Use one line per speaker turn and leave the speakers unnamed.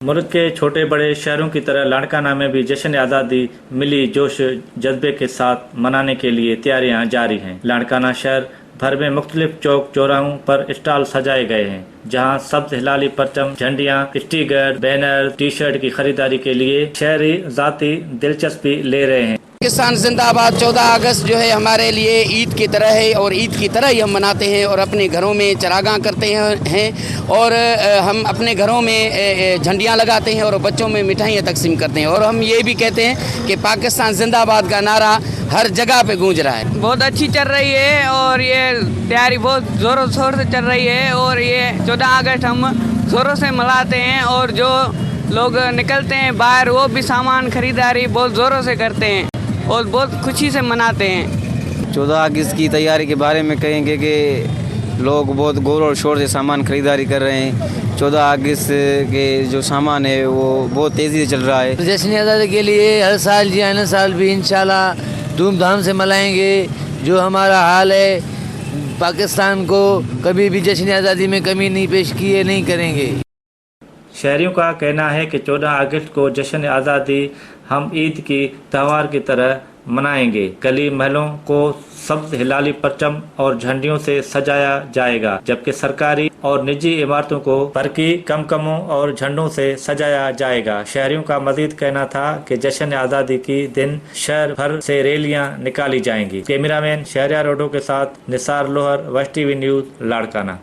मुल्क के छोटे बड़े शहरों की तरह लाड़काना में भी जश्न आज़ादी मिली जोश जज्बे के साथ मनाने के लिए तैयारियां जारी हैं। लाड़काना शहर भर में मुख्तलिफ चौक चौराहों पर स्टॉल सजाए गए हैं, जहां सब्ज हिलाली परचम, झंडियां, स्टिकर, बैनर, टी शर्ट की खरीदारी के लिए शहरी जाती दिलचस्पी ले रहे हैं।
पाकिस्तान जिंदाबाद 14 अगस्त जो है हमारे लिए ईद की तरह है और ईद की तरह ही हम मनाते हैं और अपने घरों में चरागाह करते हैं और हम अपने घरों में झंडियां लगाते हैं और बच्चों में मिठाइयाँ तकसीम करते हैं और हम ये भी कहते हैं कि पाकिस्तान जिंदाबाद का नारा हर जगह पे गूंज रहा है।
बहुत अच्छी चल रही है और ये तैयारी बहुत ज़ोरों शोर से चल रही है और ये 14 अगस्त हम ज़ोरों से मनाते हैं और जो लोग निकलते हैं बाहर वो भी सामान खरीदारी बहुत ज़ोरों से करते हैं और बहुत खुशी से मनाते हैं।
14 अगस्त की तैयारी के बारे में कहेंगे कि लोग बहुत गौर और शोर से सामान खरीदारी कर रहे हैं। 14 अगस्त के जो सामान है वो बहुत तेज़ी से चल रहा है।
जश्न आज़ादी के लिए हर साल जी आने साल भी इंशाल्लाह धूमधाम से मनाएंगे। जो हमारा हाल है, पाकिस्तान को कभी भी जश्न आज़ादी में कमी नहीं पेश की है, नहीं करेंगे।
शहरियों का कहना है कि 14 अगस्त को जश्न आज़ादी हम ईद की त्यौहार की तरह मनाएंगे। गली महलों को सब्ज हिलाली परचम और झंडियों से सजाया जाएगा, जबकि सरकारी और निजी इमारतों को बरकी कमकमों और झंडों से सजाया जाएगा। शहरियों का मजीद कहना था कि जश्न आज़ादी की दिन शहर भर से रैलियां निकाली जाएंगी। कैमरामैन शहरियार रोडो के साथ निसार लोहर, वेस्ट टीवी न्यूज़, लाड़काना।